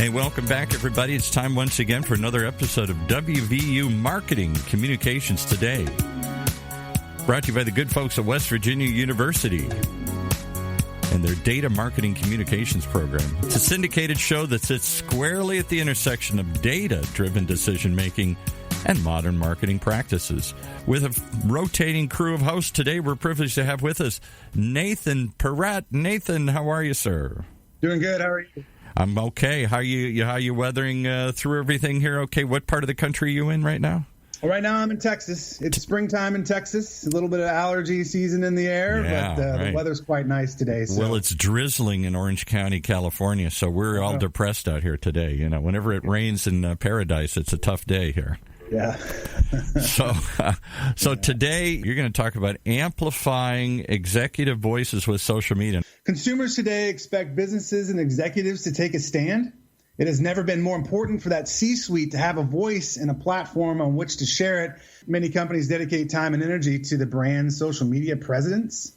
Hey, welcome back, everybody. It's time once again for another episode of WVU Marketing Communications Today. Brought to you by the good folks at West Virginia University and their Data Marketing Communications program. It's a syndicated show that sits squarely at the intersection of data-driven decision-making and modern marketing practices. With a rotating crew of hosts today, we're privileged to have with us Nathan Perrett. Nathan, how are you, sir? Doing good. How are you? I'm okay. How you weathering through everything here? Okay, what part of the country are you in right now? Well, right now I'm in Texas. It's springtime in Texas. A little bit of allergy season in the air, but right. The weather's quite nice today. So. Well, it's drizzling in Orange County, California, so we're all depressed out here today. You know, whenever it rains in paradise, it's a tough day here. Yeah. So today you're going to talk about amplifying executive voices with social media. Consumers today expect businesses and executives to take a stand. It has never been more important for that C-suite to have a voice and a platform on which to share it. Many companies dedicate time and energy to the brand's social media presence.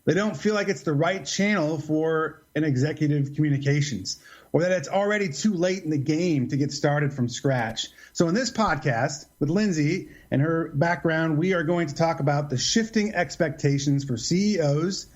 They don't feel like it's the right channel for an executive communications, or that it's already too late in the game to get started from scratch. So in this podcast with Lindsey and her background, we are going to talk about the shifting expectations for CEOs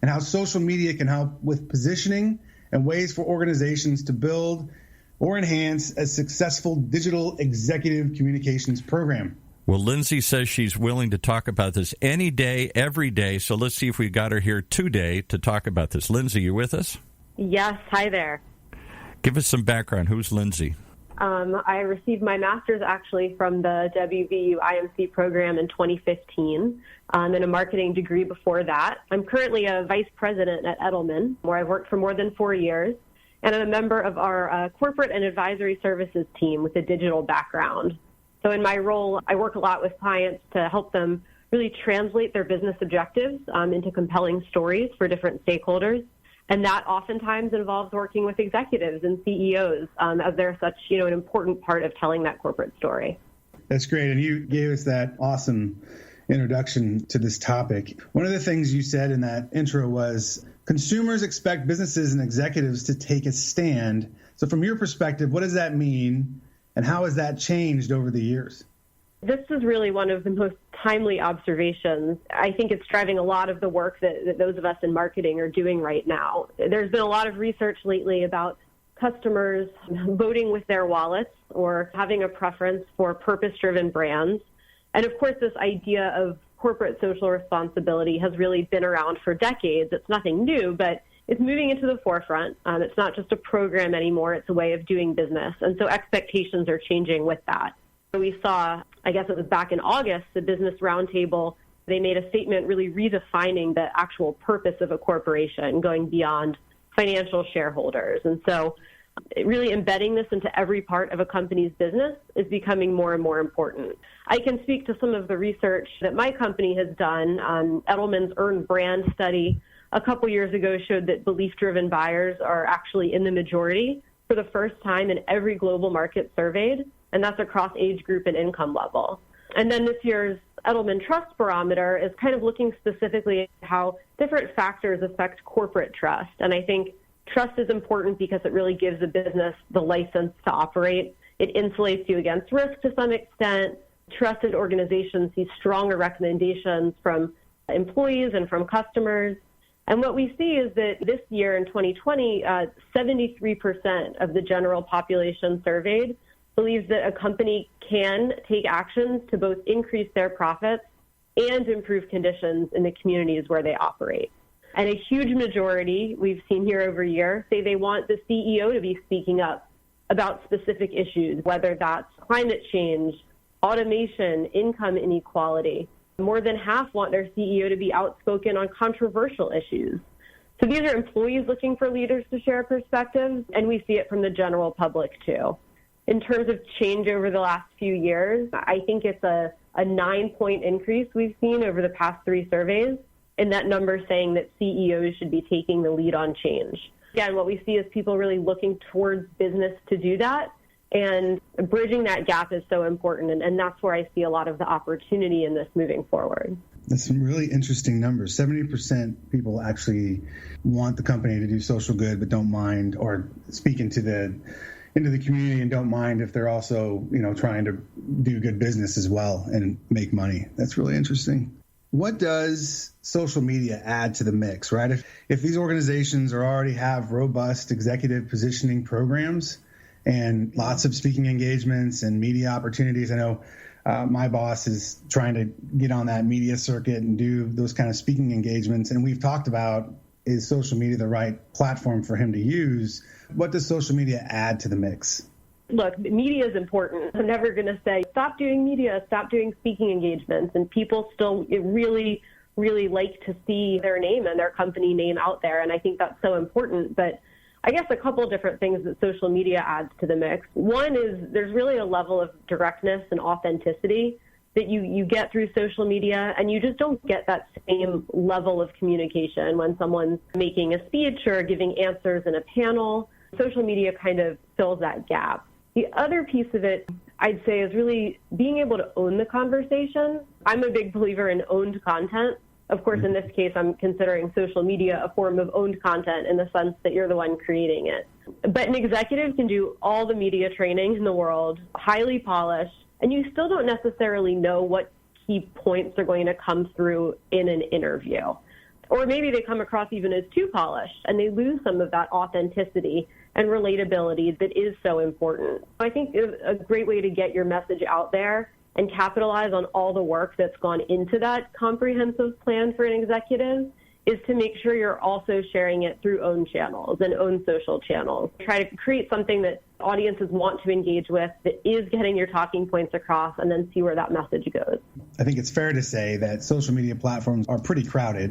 and how social media can help with positioning and ways for organizations to build or enhance a successful digital executive communications program. Well, Lindsey says she's willing to talk about this any day, every day. So let's see if we got her here today to talk about this. Lindsey, you with us? Yes. Hi there. Give us some background. Who's Lindsey? I received my master's actually from the WVU IMC program in 2015 and a marketing degree before that. I'm currently a vice president at Edelman, where I've worked for more than 4 years, and I'm a member of our corporate and advisory services team with a digital background. So in my role, I work a lot with clients to help them really translate their business objectives into compelling stories for different stakeholders. And that oftentimes involves working with executives and CEOs as they're such, an important part of telling that corporate story. That's great. And you gave us that awesome introduction to this topic. One of the things you said in that intro was consumers expect businesses and executives to take a stand. So from your perspective, what does that mean? And how has that changed over the years? This is really one of the most timely observations. I think it's driving a lot of the work that those of us in marketing are doing right now. There's been a lot of research lately about customers voting with their wallets or having a preference for purpose-driven brands. And of course, this idea of corporate social responsibility has really been around for decades. It's nothing new, but it's moving into the forefront. It's not just a program anymore. It's a way of doing business. And so expectations are changing with that. We saw, I guess it was back in August, the Business Roundtable, they made a statement really redefining the actual purpose of a corporation, going beyond financial shareholders. And so really embedding this into every part of a company's business is becoming more and more important. I can speak to some of the research that my company has done. Edelman's Earned Brand study a couple years ago showed that belief-driven buyers are actually in the majority for the first time in every global market surveyed, and that's across age group and income level. And then this year's Edelman Trust Barometer is kind of looking specifically at how different factors affect corporate trust. And I think trust is important because it really gives a business the license to operate. It insulates you against risk to some extent. Trusted organizations see stronger recommendations from employees and from customers. And what we see is that this year in 2020, 73% of the general population surveyed believes that a company can take actions to both increase their profits and improve conditions in the communities where they operate. And a huge majority, we've seen year over year, say they want the CEO to be speaking up about specific issues, whether that's climate change, automation, income inequality. More than half want their CEO to be outspoken on controversial issues. So these are employees looking for leaders to share perspectives, and we see it from the general public too. In terms of change over the last few years, I think it's a 9-point increase we've seen over the past 3 surveys, and that number saying that CEOs should be taking the lead on change. Again, what we see is people really looking towards business to do that, and bridging that gap is so important, and that's where I see a lot of the opportunity in this moving forward. That's some really interesting numbers. 70% people actually want the company to do social good but don't mind, or speaking to the into the community and don't mind if they're also, trying to do good business as well and make money. That's really interesting. What does social media add to the mix, right? If these organizations already have robust executive positioning programs and lots of speaking engagements and media opportunities, I know my boss is trying to get on that media circuit and do those kind of speaking engagements. And we've talked about, is social media the right platform for him to use? What does social media add to the mix? Look, media is important. I'm never going to say, stop doing media, stop doing speaking engagements. And people still really, really like to see their name and their company name out there. And I think that's so important. But I guess a couple of different things that social media adds to the mix. One is there's really a level of directness and authenticity that you get through social media, and you just don't get that same level of communication when someone's making a speech or giving answers in a panel. Social media kind of fills that gap. The other piece of it, I'd say, is really being able to own the conversation. I'm a big believer in owned content. Of course, in this case, I'm considering social media a form of owned content in the sense that you're the one creating it. But an executive can do all the media training in the world, highly polished, and you still don't necessarily know what key points are going to come through in an interview. Or maybe they come across even as too polished, and they lose some of that authenticity and relatability that is so important. I think a great way to get your message out there and capitalize on all the work that's gone into that comprehensive plan for an executive is to make sure you're also sharing it through own channels and own social channels. Try to create something that audiences want to engage with that is getting your talking points across, and then see where that message goes. I think it's fair to say that social media platforms are pretty crowded,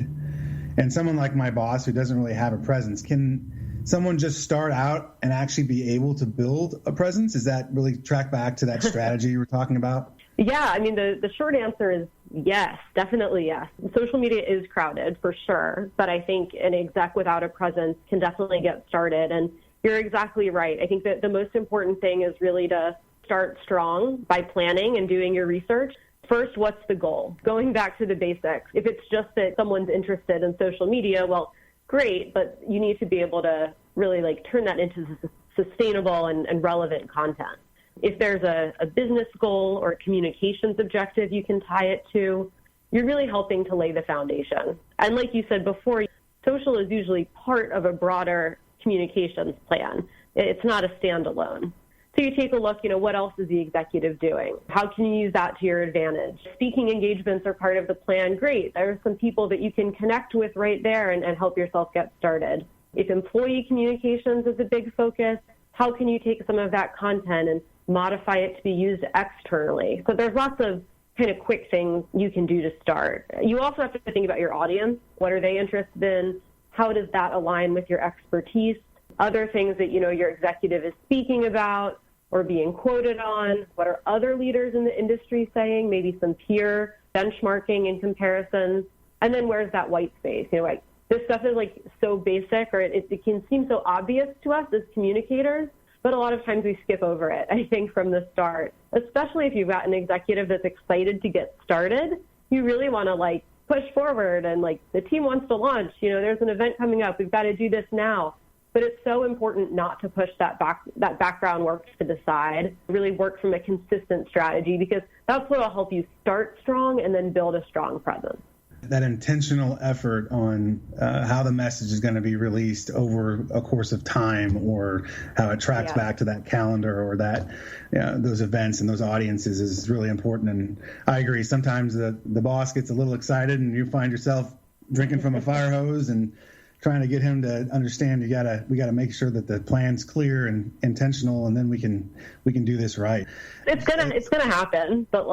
and someone like my boss who doesn't really have a presence, can someone just start out and actually be able to build a presence? Does that really track back to that strategy you were talking about? Yeah, I mean, the short answer is yes, definitely yes. Social media is crowded for sure, but I think an exec without a presence can definitely get started. And you're exactly right. I think that the most important thing is really to start strong by planning and doing your research. First, what's the goal? Going back to the basics. If it's just that someone's interested in social media, well, great, but you need to be able to really turn that into sustainable and relevant content. If there's a business goal or a communications objective you can tie it to, you're really helping to lay the foundation. And like you said before, social is usually part of a broader communications plan. It's not a standalone. So you take a look, what else is the executive doing? How can you use that to your advantage? Speaking engagements are part of the plan. Great. There are some people that you can connect with right there and help yourself get started. If employee communications is a big focus, how can you take some of that content and modify it to be used externally? So there's lots of kind of quick things you can do to start. You also have to think about your audience. What are they interested in? How does that align with your expertise? Other things that, your executive is speaking about or being quoted on. What are other leaders in the industry saying? Maybe some peer benchmarking and comparisons. And then where's that white space? This stuff is so basic, or it can seem so obvious to us as communicators, but a lot of times we skip over it, I think, from the start. Especially if you've got an executive that's excited to get started, you really want to push forward and the team wants to launch. There's an event coming up. We've got to do this now. But it's so important not to push that background work to the side. Really work from a consistent strategy, because that's what will help you start strong and then build a strong presence. That intentional effort on how the message is going to be released over a course of time, or how it tracks back to that calendar or that those events and those audiences is really important. And I agree. Sometimes the boss gets a little excited and you find yourself drinking from a fire hose and trying to get him to understand we got to make sure that the plan's clear and intentional, and then we can do this right. It's gonna happen, but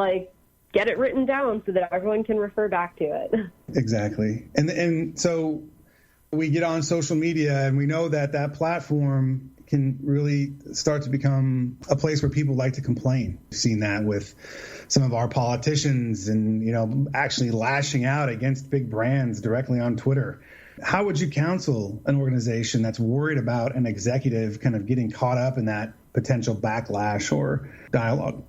get it written down so that everyone can refer back to it. Exactly. And so we get on social media and we know that platform can really start to become a place where people like to complain. We've seen that with some of our politicians and, actually lashing out against big brands directly on Twitter. How would you counsel an organization that's worried about an executive kind of getting caught up in that potential backlash or dialogue?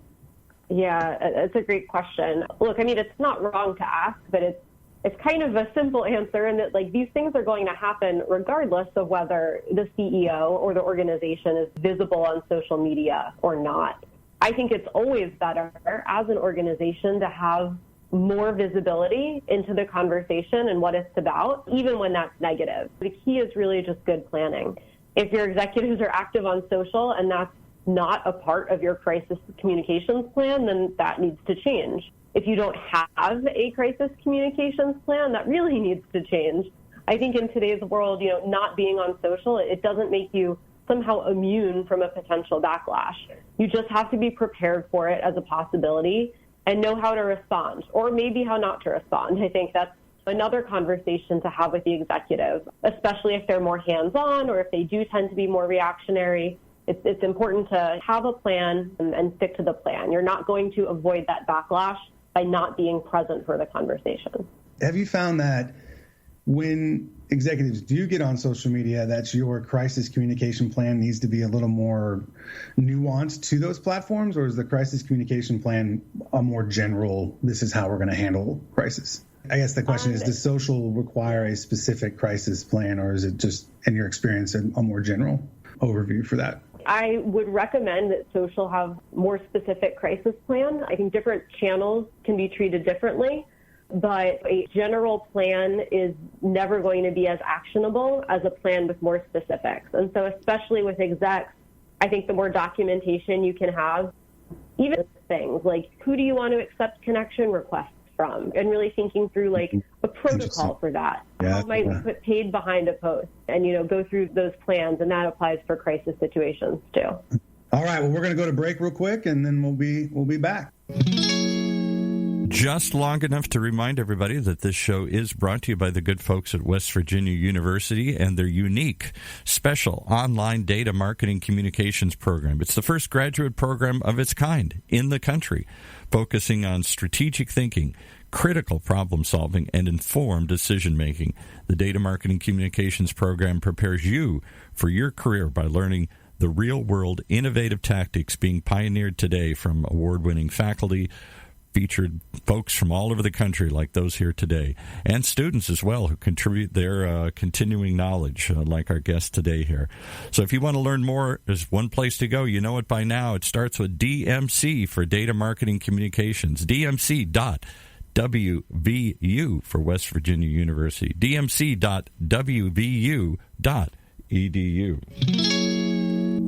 Yeah, it's a great question. Look, I mean, it's not wrong to ask, but It's kind of a simple answer in that, like, these things are going to happen regardless of whether the CEO or the organization is visible on social media or not. I think it's always better as an organization to have more visibility into the conversation and what it's about, even when that's negative. The key is really just good planning. If your executives are active on social and that's not a part of your crisis communications plan, then that needs to change. If you don't have a crisis communications plan, that really needs to change. I think in today's world, not being on social, it doesn't make you somehow immune from a potential backlash. You just have to be prepared for it as a possibility and know how to respond, or maybe how not to respond. I think that's another conversation to have with the executive, especially if they're more hands-on or if they do tend to be more reactionary. It's important to have a plan and stick to the plan. You're not going to avoid that backlash by not being present for the conversation. Have you found that when executives do get on social media, that your crisis communication plan needs to be a little more nuanced to those platforms, or is the crisis communication plan a more general, this is how we're going to handle crisis? I guess the question is, does social require a specific crisis plan, or is it just, in your experience, a more general overview for that? I would recommend that social have more specific crisis plan. I think different channels can be treated differently, but a general plan is never going to be as actionable as a plan with more specifics. And so especially with execs, I think the more documentation you can have, even things like who do you want to accept connection requests from, and really thinking through like a protocol for that. How might we put paid behind a post and, go through those plans, and that applies for crisis situations too. All right, well, we're going to go to break real quick, and then we'll be back. Just long enough to remind everybody that this show is brought to you by the good folks at West Virginia University and their unique, special online data marketing communications program. It's the first graduate program of its kind in the country, focusing on strategic thinking, critical problem solving, and informed decision making. The data marketing communications program prepares you for your career by learning the real-world innovative tactics being pioneered today from award-winning faculty, featured folks from all over the country like those here today, and students as well who contribute their continuing knowledge like our guest today here. So if you want to learn more, there's one place to go. You know it by now. It starts with DMC for Data Marketing Communications, DMC.WVU for West Virginia University, DMC.WVU.edu.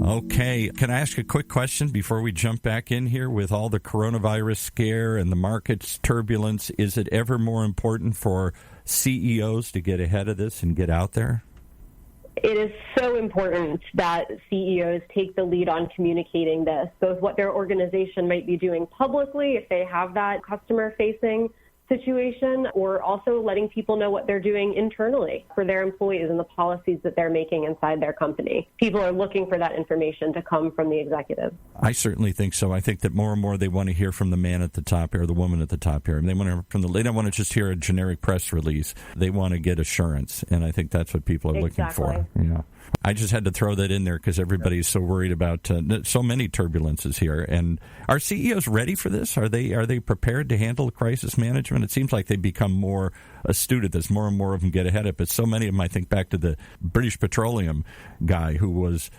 Okay, can I ask a quick question before we jump back in here with all the coronavirus scare and the market's turbulence? Is it ever more important for CEOs to get ahead of this and get out there? It is so important that CEOs take the lead on communicating this, both what their organization might be doing publicly if they have that customer-facing situation, or also letting people know what they're doing internally for their employees and the policies that they're making inside their company. People are looking for that information to come from the executive. I certainly think so. I think that more and more they want to hear from the man at the top here, or the woman at the top here. And they don't want to just hear a generic press release. They want to get assurance, and I think that's what people are looking for. Yeah. I just had to throw that in there because everybody's so worried about so many turbulences here. And are CEOs ready for this? Are they prepared to handle crisis management? It seems like they become more astute at this. More and more of them get ahead of it. But so many of them, I think back to the British Petroleum guy who was,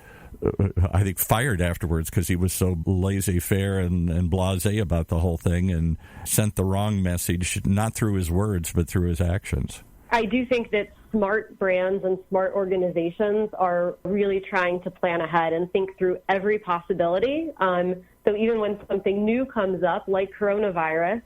I think, fired afterwards because he was so laissez-faire and blasé about the whole thing and sent the wrong message, not through his words, but through his actions. I do think that smart brands and smart organizations are really trying to plan ahead and think through every possibility. So even when something new comes up, like coronavirus,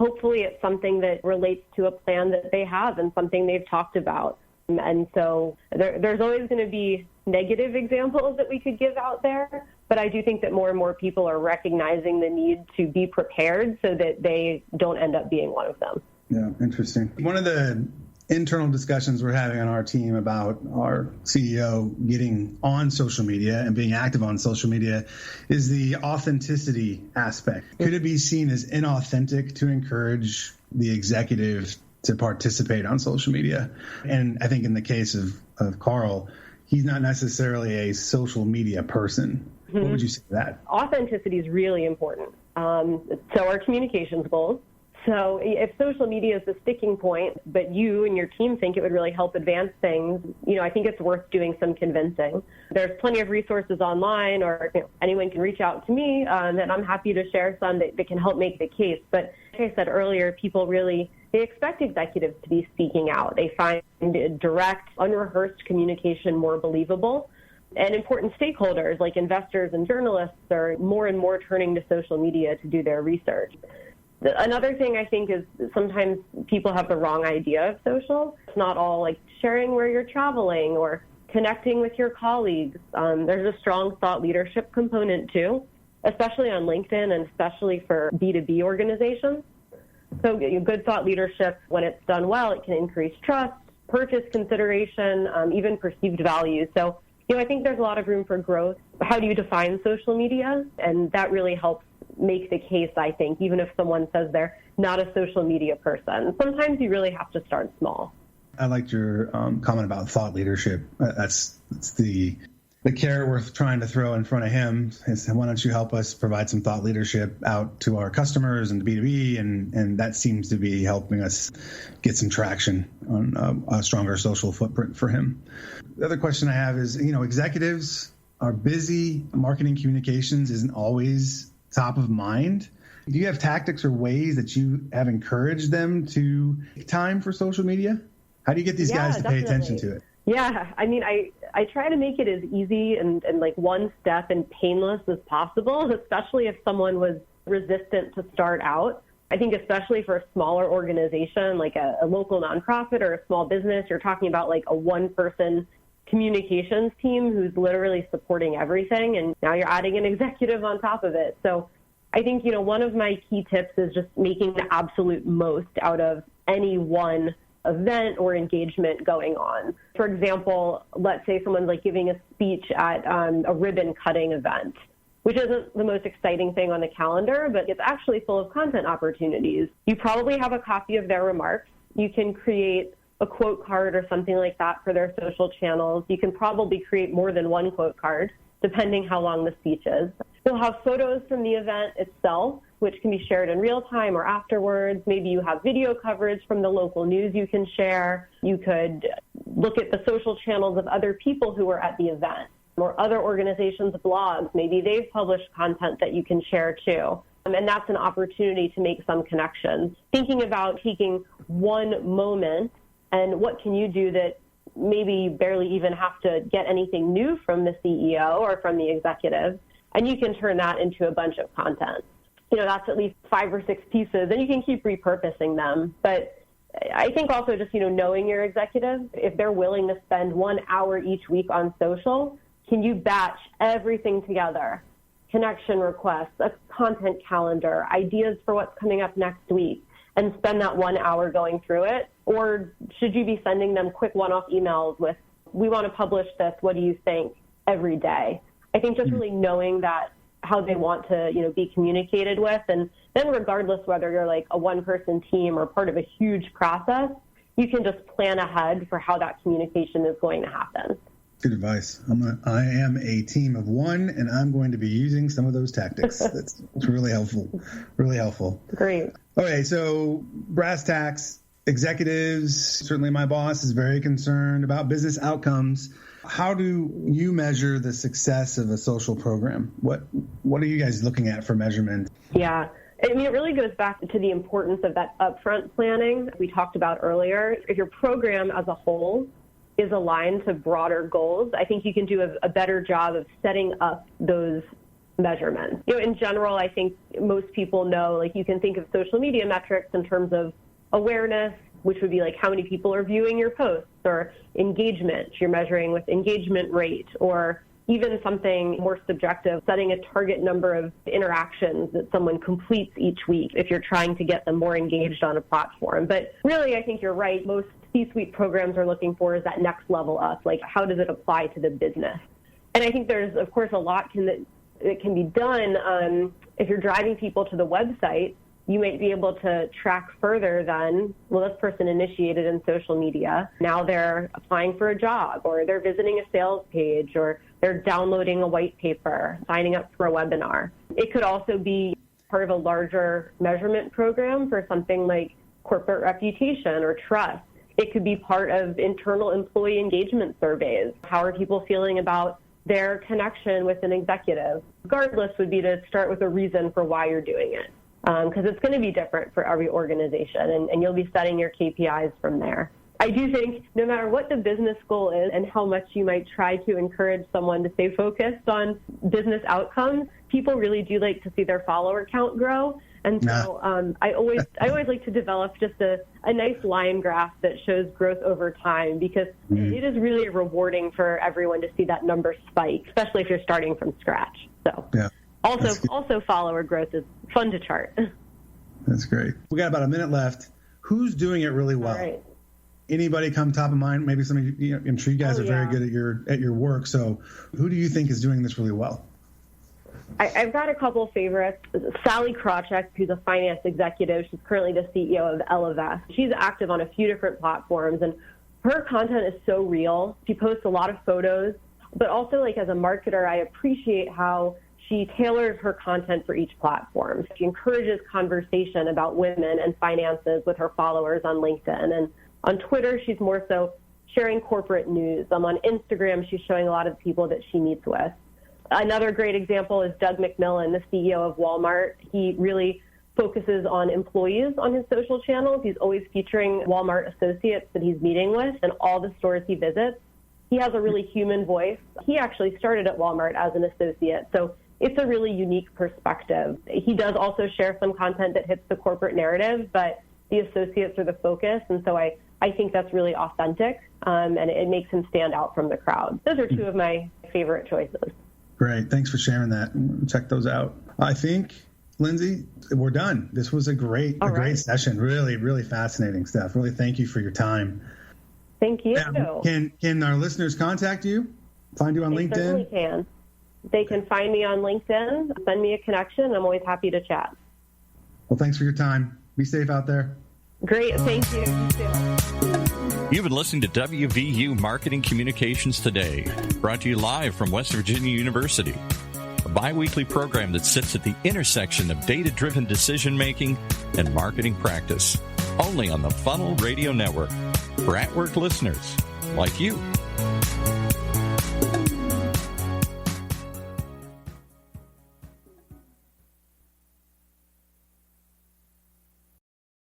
hopefully it's something that relates to a plan that they have and something they've talked about. And so there's always going to be negative examples that we could give out there, but I do think that more and more people are recognizing the need to be prepared so that they don't end up being one of them. Yeah, interesting. One of the internal discussions we're having on our team about our CEO getting on social media and being active on social media is the authenticity aspect. Could it be seen as inauthentic to encourage the executive to participate on social media? And I think in the case of Carl, he's not necessarily a social media person. Mm-hmm. What would you say to that? Authenticity is really important. So our communications goals So if social media is the sticking point, but you and your team think it would really help advance things, I think it's worth doing some convincing. There's plenty of resources online, or anyone can reach out to me, and I'm happy to share some that can help make the case. But like I said earlier, people they expect executives to be speaking out. They find direct, unrehearsed communication more believable. And important stakeholders like investors and journalists are more and more turning to social media to do their research. Another thing I think is sometimes people have the wrong idea of social. It's not all like sharing where you're traveling or connecting with your colleagues. There's a strong thought leadership component too, especially on LinkedIn and especially for B2B organizations. So good thought leadership, when it's done well, it can increase trust, purchase consideration, even perceived value. So, I think there's a lot of room for growth. How do you define social media? And that really helps make the case, I think, even if someone says they're not a social media person. Sometimes you really have to start small. I liked your comment about thought leadership. That's the carrot we're trying to throw in front of him is, why don't you help us provide some thought leadership out to our customers and B2B, and that seems to be helping us get some traction on a stronger social footprint for him. The other question I have is, executives are busy. Marketing communications isn't always top of mind. Do you have tactics or ways that you have encouraged them to take time for social media? How do you get these guys to pay attention to it? Yeah, I try to make it as easy and like one step and painless as possible, especially if someone was resistant to start out. I think especially for a smaller organization, like a local nonprofit or a small business, you're talking about like a one-person communications team who's literally supporting everything, and now you're adding an executive on top of it. So I think, one of my key tips is just making the absolute most out of any one event or engagement going on. For example, let's say someone's like giving a speech at a ribbon cutting event, which isn't the most exciting thing on the calendar, but it's actually full of content opportunities. You probably have a copy of their remarks. You can create a quote card or something like that for their social channels. You can probably create more than one quote card, depending how long the speech is. You'll have photos from the event itself, which can be shared in real time or afterwards. Maybe you have video coverage from the local news you can share. You could look at the social channels of other people who were at the event or other organizations' blogs. Maybe they've published content that you can share too. And that's an opportunity to make some connections. Thinking about taking one moment and what can you do that maybe you barely even have to get anything new from the CEO or from the executive, and you can turn that into a bunch of content. That's at least 5 or 6 pieces, and you can keep repurposing them. But I think also just, knowing your executives, if they're willing to spend 1 hour each week on social, can you batch everything together? Connection requests, a content calendar, ideas for what's coming up next week, and spend that 1 hour going through it? Or should you be sending them quick one-off emails with, we want to publish this, what do you think, every day? I think just really knowing that how they want to, be communicated with, and then regardless whether you're like a one-person team or part of a huge process, you can just plan ahead for how that communication is going to happen. Good advice. I am a team of one, and I'm going to be using some of those tactics. That's really helpful. Really helpful. Great. Okay, so brass tacks, executives, certainly my boss is very concerned about business outcomes. How do you measure the success of a social program? What are you guys looking at for measurement? Yeah. It really goes back to the importance of that upfront planning we talked about earlier. If your program as a whole is aligned to broader goals, I think you can do a better job of setting up those measurements. In general, I think most people know, like, you can think of social media metrics in terms of awareness, which would be like how many people are viewing your posts, or engagement, you're measuring with engagement rate, or even something more subjective, setting a target number of interactions that someone completes each week if you're trying to get them more engaged on a platform. But really, I think you're right. Most C-suite programs are looking for is that next level up, like how does it apply to the business? And I think there's, of course, a lot that can be done. If you're driving people to the website, you might be able to track further than, well, this person initiated in social media. Now they're applying for a job, or they're visiting a sales page, or they're downloading a white paper, signing up for a webinar. It could also be part of a larger measurement program for something like corporate reputation or trust. It could be part of internal employee engagement surveys. How are people feeling about their connection with an executive? Regardless would be to start with a reason for why you're doing it, because it's going to be different for every organization, and you'll be setting your KPIs from there. I do think no matter what the business goal is and how much you might try to encourage someone to stay focused on business outcomes, people really do like to see their follower count grow. And so I always like to develop just a nice line graph that shows growth over time, because it is really rewarding for everyone to see that number spike, especially if you're starting from scratch. So also follower growth is fun to chart. That's great. We got about a minute left. Who's doing it really well? All right. Anybody come top of mind? Maybe some of you, I'm sure you guys are very good at your work. So who do you think is doing this really well? I've got a couple of favorites. Sally Krawcheck, who's a finance executive. She's currently the CEO of Edelman. She's active on a few different platforms, and her content is so real. She posts a lot of photos, but also, like, as a marketer, I appreciate how she tailors her content for each platform. She encourages conversation about women and finances with her followers on LinkedIn. And on Twitter, she's more so sharing corporate news. On Instagram, she's showing a lot of people that she meets with. Another great example is Doug McMillon, the CEO of Walmart. He really focuses on employees on his social channels. He's always featuring Walmart associates that he's meeting with and all the stores he visits. He has a really human voice. He actually started at Walmart as an associate, so it's a really unique perspective. He does also share some content that hits the corporate narrative, but the associates are the focus, and so I think that's really authentic, and it makes him stand out from the crowd. Those are two of my favorite choices. Great. Thanks for sharing that. Check those out. I think, Lindsey, we're done. This was a great session. Really, really fascinating stuff. Really, thank you for your time. Thank you. Can our listeners contact you? Find you on LinkedIn? They certainly can. They can find me on LinkedIn, send me a connection. I'm always happy to chat. Well, thanks for your time. Be safe out there. Great. Thank you. You too. You've been listening to WVU Marketing Communications Today, brought to you live from West Virginia University, a bi-weekly program that sits at the intersection of data-driven decision-making and marketing practice, only on the Funnel Radio Network, for at-work listeners like you.